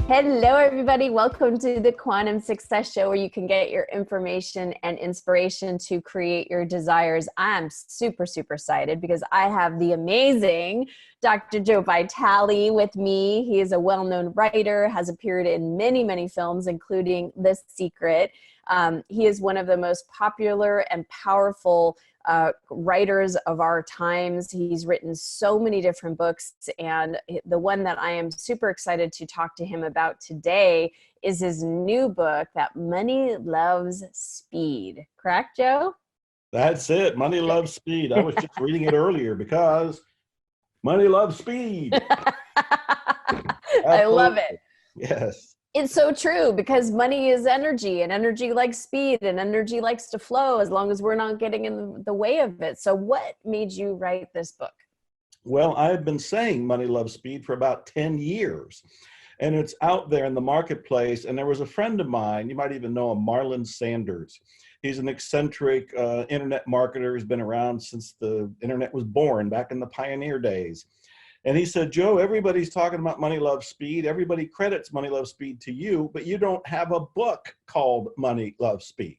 Hello, everybody. Welcome to the Quantum Success Show, where you can get your information and inspiration to create your desires. I'm super excited because I have the amazing Dr. Joe Vitale with me. He is a well-known writer, has appeared in many films, including The Secret. He is one of the most popular and powerful writers of our times. He's written so many different books, and the one that I am super excited to talk to him about today is his new book, That Money Loves Speed. Correct, Joe? That's it. Money loves speed. I was just reading it earlier because money loves speed. I love it. Yes. It's so true, because money is energy, and energy likes speed, and energy likes to flow as long as we're not getting in the way of it. So what made you write this book? Well, I've been saying money loves speed for about 10 years, and it's out there in the marketplace. And there was a friend of mine, you might even know him, Marlon Sanders. He's an eccentric internet marketer. He's been around since the internet was born, back in the pioneer days. And he said, Joe, everybody's talking about Money Loves Speed. Everybody credits Money Loves Speed to you, but you don't have a book called Money Loves Speed.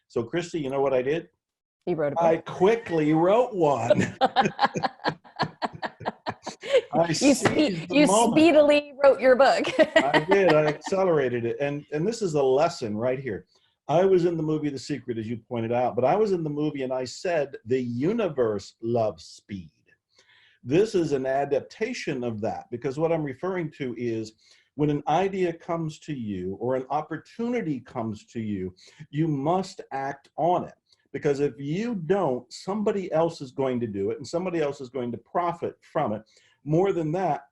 So, Christy, you know what I did? You wrote a book. I quickly wrote one. You speedily wrote your book. I did. I accelerated it. And this is a lesson right here. I was in the movie The Secret, as you pointed out, but I was in the movie and I said, the universe loves speed. This is an adaptation of that, because what I'm referring to is when an idea comes to you or an opportunity comes to you, you must act on it. Because if you don't, somebody else is going to do it and somebody else is going to profit from it. More than that,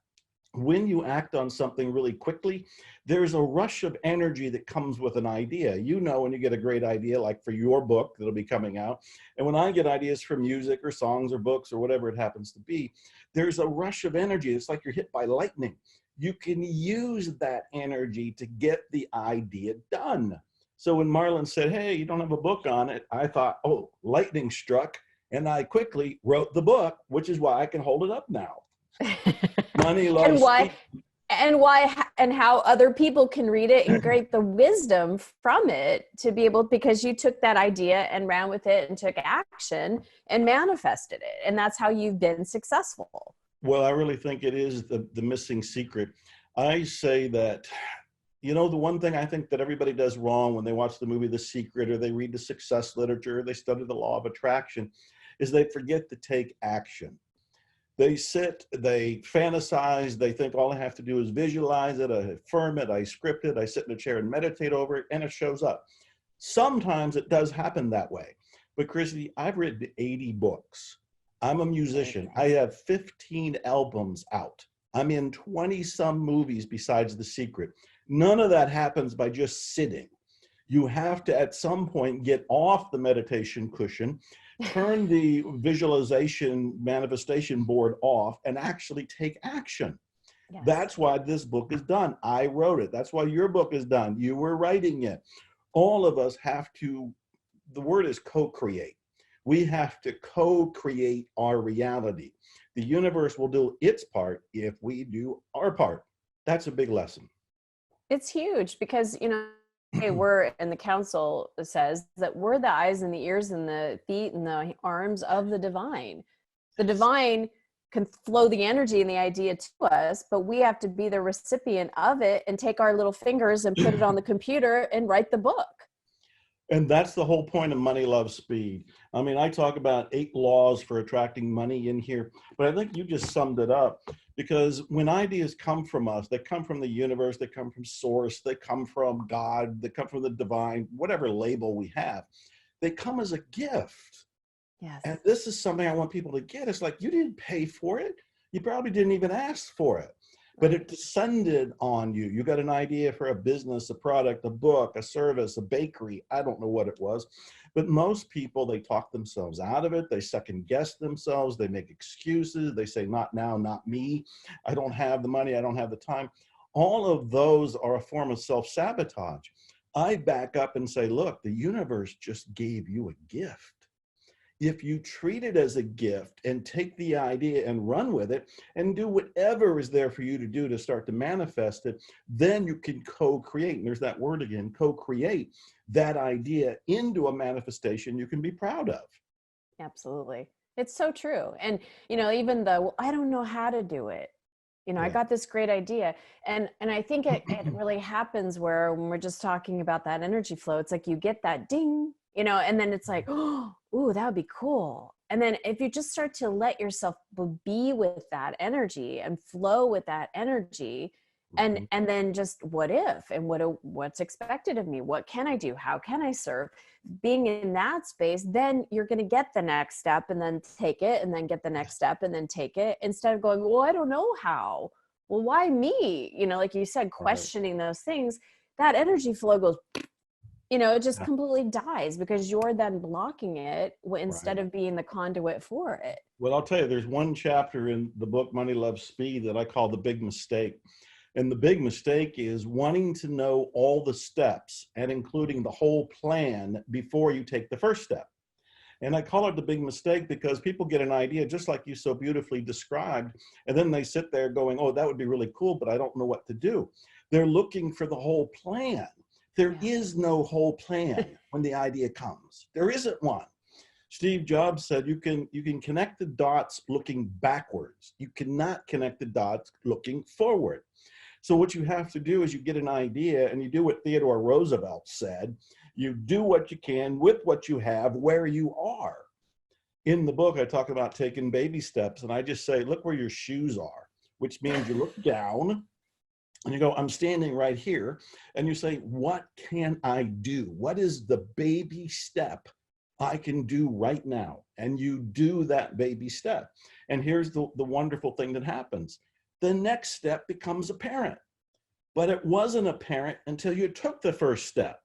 when you act on something really quickly, there's a rush of energy that comes with an idea. You know, when you get a great idea, like for your book that'll be coming out, and when I get ideas for music or songs or books or whatever it happens to be, there's a rush of energy. It's like you're hit by lightning. You can use that energy to get the idea done. So when Marlon said, hey, you don't have a book on it, I thought, oh, lightning struck, and I quickly wrote the book, which is why I can hold it up now. Money loves speed. And how other people can read it and get the wisdom from it to be able, because you took that idea and ran with it and took action and manifested it. And that's how you've been successful. Well, I really think it is the missing secret. I say that, you know, the one thing I think that everybody does wrong when they watch the movie The Secret, or they read the success literature, or they study the law of attraction, is they forget to take action. They sit, they fantasize, they think all I have to do is visualize it, I affirm it, I script it, I sit in a chair and meditate over it, and it shows up. Sometimes it does happen that way. But Christy, I've written 80 books. I'm a musician. I have 15 albums out. I'm in 20-some movies besides The Secret. None of that happens by just sitting. You have to, at some point, get off the meditation cushion, turn the visualization manifestation board off, and actually take action. Yes. That's why this book is done. I wrote it. That's why your book is done. You were writing it. All of us have to, the word is co-create. We have to co-create our reality. The universe will do its part if we do our part. That's a big lesson. It's huge, because, you know, we're, and the council says that we're the eyes and the ears and the feet and the arms of the divine. The divine can flow the energy and the idea to us, but we have to be the recipient of it and take our little fingers and put it on the computer and write the book. And that's the whole point of Money Loves Speed. I mean, I talk about 8 laws for attracting money in here, but I think you just summed it up, because when ideas come from us, they come from the universe, they come from source, they come from God, they come from the divine, whatever label we have, they come as a gift. Yes. And this is something I want people to get. It's like, you didn't pay for it. You probably didn't even ask for it. But it descended on you. You got an idea for a business, a product, a book, a service, a bakery. I don't know what it was. But most people, they talk themselves out of it. They second guess themselves. They make excuses. They say, not now, not me. I don't have the money. I don't have the time. All of those are a form of self-sabotage. I back up and say, look, the universe just gave you a gift. If you treat it as a gift and take the idea and run with it and do whatever is there for you to do to start to manifest it, then you can co-create. And there's that word again, co-create that idea into a manifestation you can be proud of. Absolutely. It's so true. And, even though, well, I don't know how to do it. I Yeah. got this great idea. And I think it really happens where when we're just talking about that energy flow, it's like you get that ding, and then it's like, oh, ooh, that would be cool. And then if you just start to let yourself be with that energy and flow with that energy, and Mhm. then just what if, and what's expected of me? What can I do? How can I serve? Being in that space, then you're going to get the next step and then take it, and then get the next step and then take it, instead of going, well, I don't know how. Well, why me? Like you said, Right. questioning those things, that energy flow goes, it just Yeah. completely dies because you're then blocking it instead Right. of being the conduit for it. Well, I'll tell you, there's one chapter in the book, Money Loves Speed, that I call the big mistake. And the big mistake is wanting to know all the steps and including the whole plan before you take the first step. And I call it the big mistake because people get an idea, just like you so beautifully described, and then they sit there going, oh, that would be really cool, but I don't know what to do. They're looking for the whole plan. There Yeah. is no whole plan when the idea comes. There isn't one. Steve Jobs said you can connect the dots looking backwards. You cannot connect the dots looking forward. So what you have to do is you get an idea and you do what Theodore Roosevelt said. You do what you can with what you have where you are. In the book, I talk about taking baby steps, and I just say, look where your shoes are, which means you look down and you go, I'm standing right here. And you say, what can I do? What is the baby step I can do right now? And you do that baby step. And here's the wonderful thing that happens. The next step becomes apparent, but it wasn't apparent until you took the first step.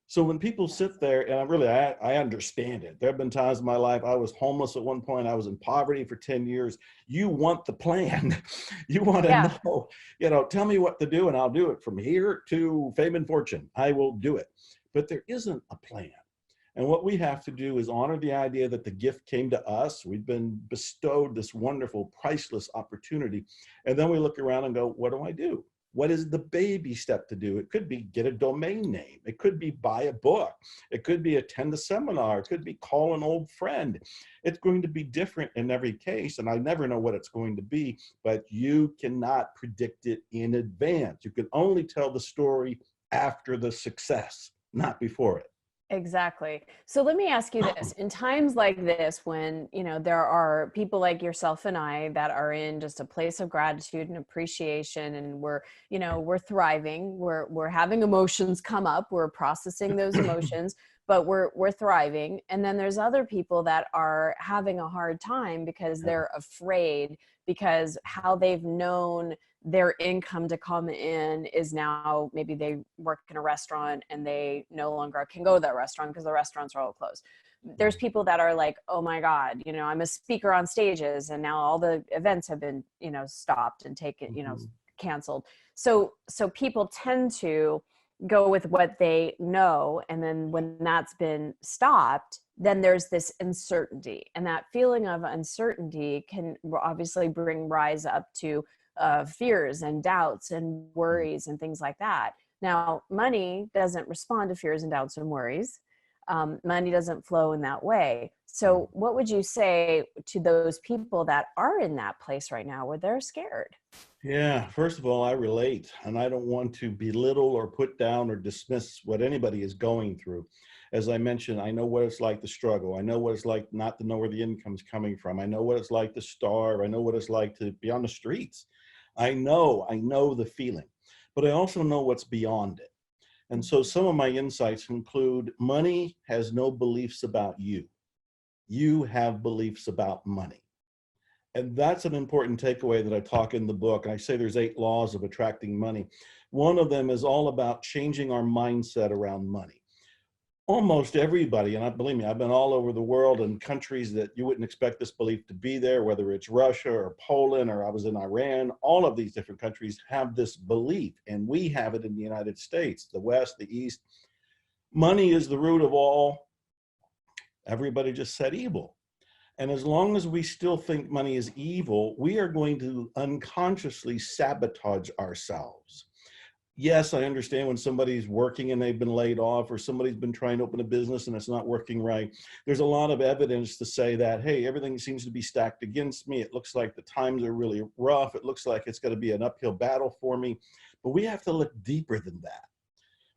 So when people sit there, and I understand it. There have been times in my life, I was homeless at one point. I was in poverty for 10 years. You want the plan. You want to Yeah. know, tell me what to do and I'll do it from here to fame and fortune. I will do it. But there isn't a plan. And what we have to do is honor the idea that the gift came to us. We've been bestowed this wonderful, priceless opportunity. And then we look around and go, what do I do? What is the baby step to do? It could be get a domain name. It could be buy a book. It could be attend a seminar. It could be call an old friend. It's going to be different in every case. And I never know what it's going to be, but you cannot predict it in advance. You can only tell the story after the success, not before it. Exactly. So let me ask you this. In times like this, when, there are people like yourself and I that are in just a place of gratitude and appreciation, and we're thriving, we're having emotions come up, we're processing those emotions, but we're thriving. And then there's other people that are having a hard time because they're afraid, because how they've known their income to come in is now, maybe they work in a restaurant and they no longer can go to that restaurant because the restaurants are all closed. There's people that are like, oh my God, I'm a speaker on stages and now all the events have been, stopped and taken, canceled. So people tend to go with what they know. And then when that's been stopped, then there's this uncertainty, and that feeling of uncertainty can obviously rise up to fears and doubts and worries and things like that. Now, money doesn't respond to fears and doubts and worries. Money doesn't flow in that way. So what would you say to those people that are in that place right now where they're scared? Yeah, first of all, I relate, and I don't want to belittle or put down or dismiss what anybody is going through. As I mentioned, I know what it's like to struggle. I know what it's like not to know where the income's coming from. I know what it's like to starve. I know what it's like to be on the streets. I know the feeling, but I also know what's beyond it. And so some of my insights include money has no beliefs about you. You have beliefs about money. And that's an important takeaway that I talk in the book. And I say there's 8 laws of attracting money. One of them is all about changing our mindset around money. Almost everybody, and believe me, I've been all over the world in countries that you wouldn't expect this belief to be there, whether it's Russia or Poland, or I was in Iran. All of these different countries have this belief, and we have it in the United States, the West, the East. Money is the root of all Everybody just said evil. And as long as we still think money is evil, we are going to unconsciously sabotage ourselves. Yes, I understand when somebody's working and they've been laid off, or somebody's been trying to open a business and it's not working right. There's a lot of evidence to say that, hey, everything seems to be stacked against me. It looks like the times are really rough. It looks like it's going to be an uphill battle for me. But we have to look deeper than that.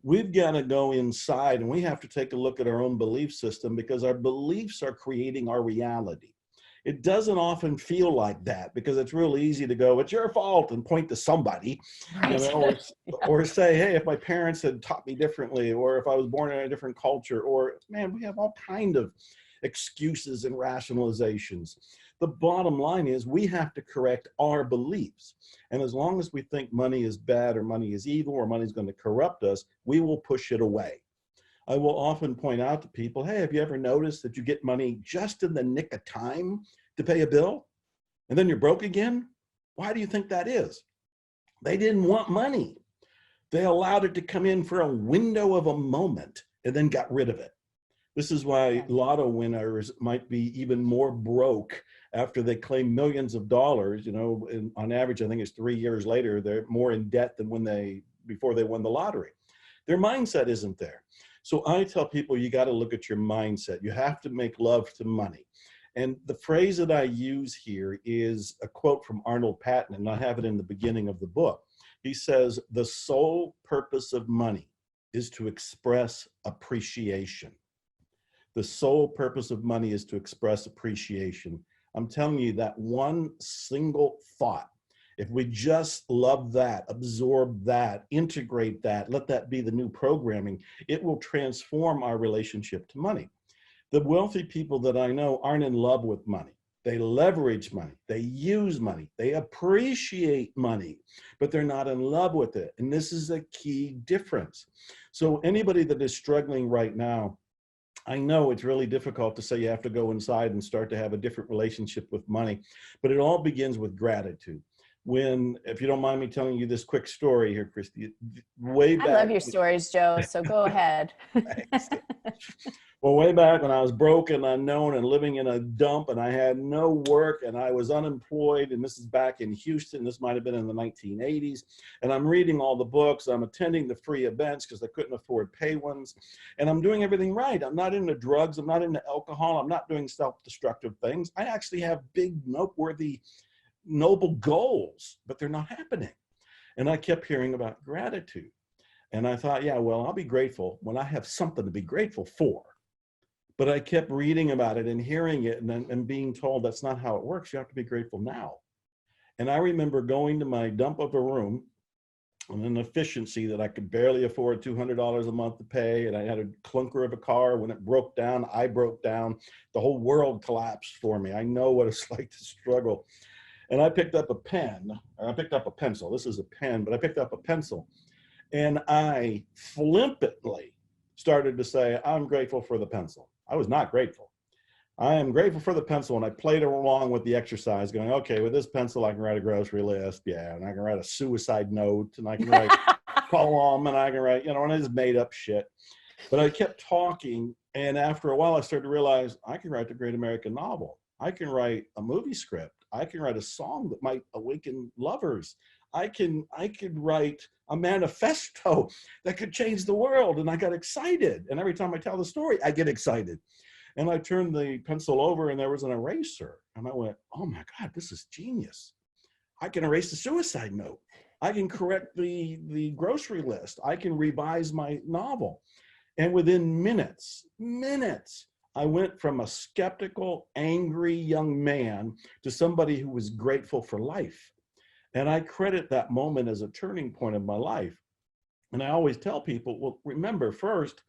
We've got to go inside and we have to take a look at our own belief system, because our beliefs are creating our reality. It doesn't often feel like that, because it's real easy to go, it's your fault, and point to somebody, Right. you know, or say, hey, if my parents had taught me differently, or if I was born in a different culture, or man, we have all kind of excuses and rationalizations. The bottom line is we have to correct our beliefs. And as long as we think money is bad, or money is evil, or money is going to corrupt us, we will push it away. I will often point out to people, hey, have you ever noticed that you get money just in the nick of time to pay a bill, and then you're broke again? Why do you think that is? They didn't want money. They allowed it to come in for a window of a moment and then got rid of it. This is why lotto winners might be even more broke after they claim millions of dollars. You know, on average, I think it's 3 years later, they're more in debt than before they won the lottery. Their mindset isn't there. So I tell people, you got to look at your mindset. You have to make love to money. And the phrase that I use here is a quote from Arnold Patton, and I have it in the beginning of the book. He says, the sole purpose of money is to express appreciation. The sole purpose of money is to express appreciation. I'm telling you, that one single thought, if we just love that, absorb that, integrate that, let that be the new programming, it will transform our relationship to money. The wealthy people that I know aren't in love with money. They leverage money, they use money, they appreciate money, but they're not in love with it. And this is a key difference. So anybody that is struggling right now, I know it's really difficult to say you have to go inside and start to have a different relationship with money, but it all begins with gratitude. If you don't mind me telling you this quick story here, Christy, way back. I love your stories, Joe, so go ahead. Well, way back when I was broke and unknown and living in a dump, and I had no work and I was unemployed, and this is back in Houston, this might have been in the 1980s, and I'm reading all the books, I'm attending the free events because I couldn't afford pay ones, and I'm doing everything right. I'm not into drugs, I'm not into alcohol, I'm not doing self-destructive things. I actually have big, noteworthy, noble goals, but they're not happening. And I kept hearing about gratitude. And I thought, yeah, well, I'll be grateful when I have something to be grateful for. But I kept reading about it and hearing it and being told that's not how it works. You have to be grateful now. And I remember going to my dump of a room and an efficiency that I could barely afford $200 a month to pay. And I had a clunker of a car. When it broke down, I broke down. The whole world collapsed for me. I know what it's like to struggle. And I picked up a pen, or I picked up a pencil. This is a pen, but I picked up a pencil. And I flippantly started to say, I'm grateful for the pencil. I was not grateful. I am grateful for the pencil. And I played along with the exercise going, okay, with this pencil, I can write a grocery list. Yeah. And I can write a suicide note, and I can write a poem, and I can write, and it's made up shit. But I kept talking. And after a while, I started to realize I can write the great American novel. I can write a movie script. I can write a song that might awaken lovers. I could write a manifesto that could change the world. And I got excited. And every time I tell the story, I get excited. And I turned the pencil over and there was an eraser. And I went, oh my God, this is genius. I can erase the suicide note. I can correct the grocery list. I can revise my novel. And within minutes, I went from a skeptical, angry young man to somebody who was grateful for life. And I credit that moment as a turning point of my life. And I always tell people, well, remember, first,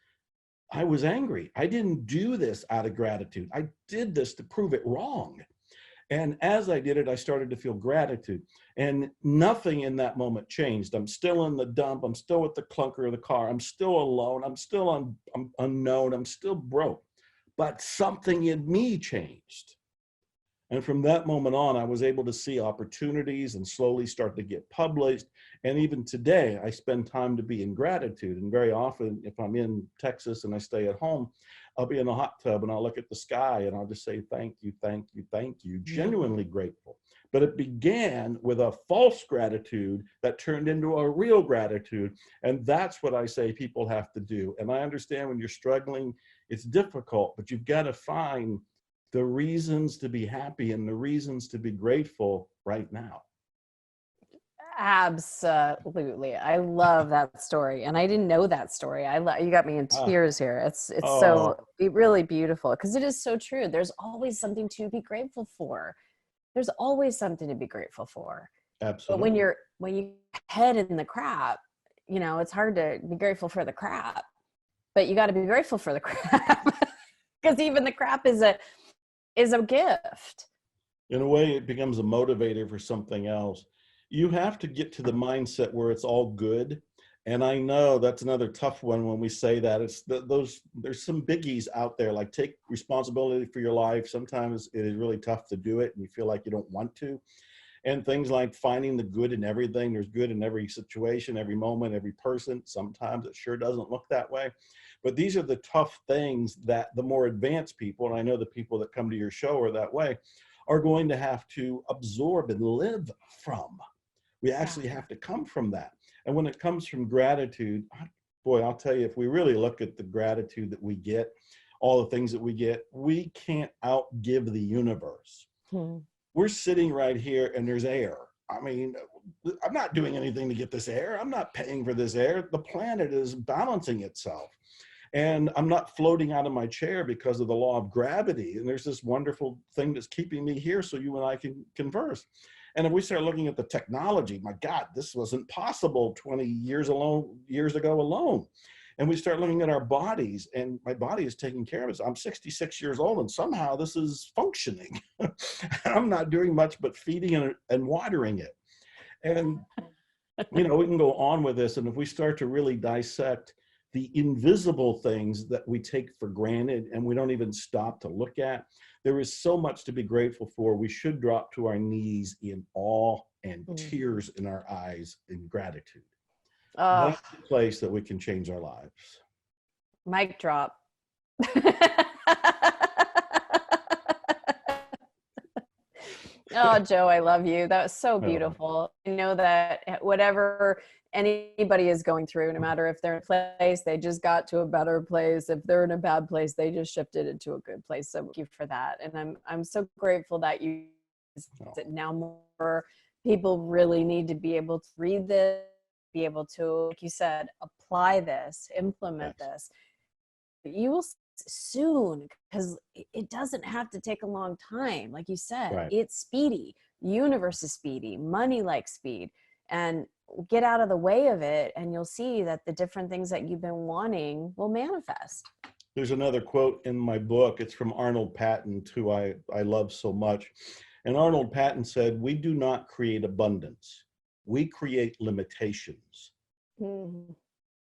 I was angry. I didn't do this out of gratitude. I did this to prove it wrong. And as I did it, I started to feel gratitude. And nothing in that moment changed. I'm still in the dump. I'm still with the clunker of the car. I'm still alone. I'm still unknown. I'm still broke. But something in me changed. And from that moment on, I was able to see opportunities and slowly start to get published. And even today, I spend time to be in gratitude. And very often, if I'm in Texas and I stay at home, I'll be in a hot tub and I'll look at the sky and I'll just say, thank you, thank you, thank you, genuinely grateful. But it began with a false gratitude that turned into a real gratitude. And that's what I say people have to do. And I understand when you're struggling, it's difficult, but you've got to find the reasons to be happy and the reasons to be grateful right now. Absolutely. I love that story. And I didn't know that story. You got me in tears here. It's so really beautiful because it is so true. There's always something to be grateful for. There's always something to be grateful for. Absolutely. But when you head in the crap, you know, it's hard to be grateful for the crap, but you got to be grateful for the crap because even the crap is a gift. In a way, it becomes a motivator for something else. You have to get to the mindset where it's all good. And I know that's another tough one when we say that. It's there's some biggies out there, like take responsibility for your life. Sometimes it is really tough to do it and you feel like you don't want to. And things like finding the good in everything. There's good in every situation, every moment, every person. Sometimes it sure doesn't look that way. But these are the tough things that the more advanced people, and I know the people that come to your show are that way, are going to have to absorb and live from. We actually have to come from that. And when it comes from gratitude, boy, I'll tell you, if we really look at the gratitude that we get, all the things that we get, we can't outgive the universe. We're sitting right here and there's air. I mean, I'm not doing anything to get this air. I'm not paying for this air. The planet is balancing itself. And I'm not floating out of my chair because of the law of gravity. And there's this wonderful thing that's keeping me here so you and I can converse. And if we start looking at the technology, my God, this wasn't possible 20 years ago alone. And we start looking at our bodies, and my body is taking care of it. I'm 66 years old, and somehow this is functioning. I'm not doing much but feeding and watering it. And, you know, we can go on with this. And if we start to really dissect the invisible things that we take for granted and we don't even stop to look at, there is so much to be grateful for. We should drop to our knees in awe and tears in our eyes in gratitude. That's the place that we can change our lives. Mic drop. Oh, Joe, I love you. That was so beautiful. You know that whatever anybody is going through, no matter if they're in a place, they just got to a better place. If they're in a bad place, they just shifted into a good place. So thank you for that. And I'm so grateful that you now more people really need to be able to read this, be able to, like you said, apply this, implement this. You will soon, because it doesn't have to take a long time. Like you said, it's speedy. Universe is speedy. Money likes speed. And get out of the way of it, and you'll see that the different things that you've been wanting will manifest. There's another quote in my book. It's from Arnold Patton, who I love so much. And Arnold Patton said, "We do not create abundance. We create limitations."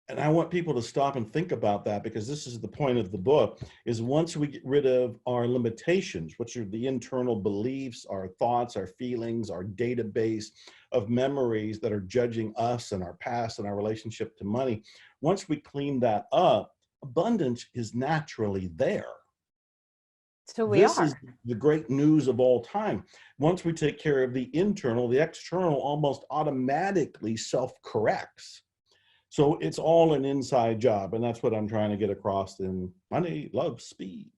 And I want people to stop and think about that, because this is the point of the book, is once we get rid of our limitations, which are the internal beliefs, our thoughts, our feelings, our database of memories that are judging us and our past and our relationship to money, once we clean that up, abundance is naturally there. So this is the great news of all time. Once we take care of the internal, the external almost automatically self-corrects. So it's all an inside job. And that's what I'm trying to get across in Money, Love, Speed.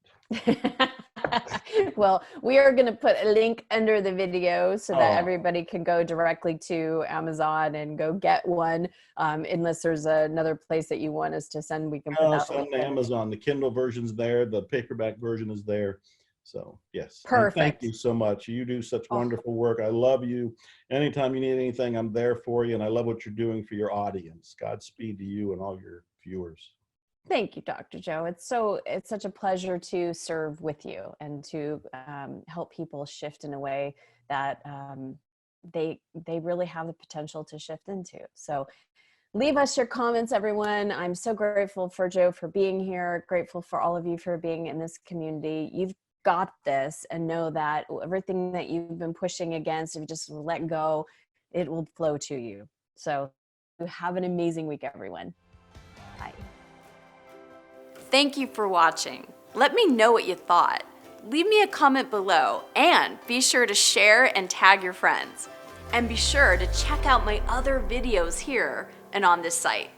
Well, we are going to put a link under the video so that everybody can go directly to Amazon and go get one. Unless there's another place that you want us to send, we can put that on Amazon. The Kindle version's there. The paperback version is there. So yes. Perfect. And thank you so much. You do such wonderful work. I love you. Anytime you need anything, I'm there for you. And I love what you're doing for your audience. Godspeed to you and all your viewers. Thank you, Dr. Joe. It's such a pleasure to serve with you and to help people shift in a way that they really have the potential to shift into. So leave us your comments, everyone. I'm so grateful for Joe for being here. Grateful for all of you for being in this community. You've got this, and know that everything that you've been pushing against, if you just let go, it will flow to you. So have an amazing week, everyone. Bye. Thank you for watching. Let me know what you thought. Leave me a comment below, and be sure to share and tag your friends. And be sure to check out my other videos here and on this site.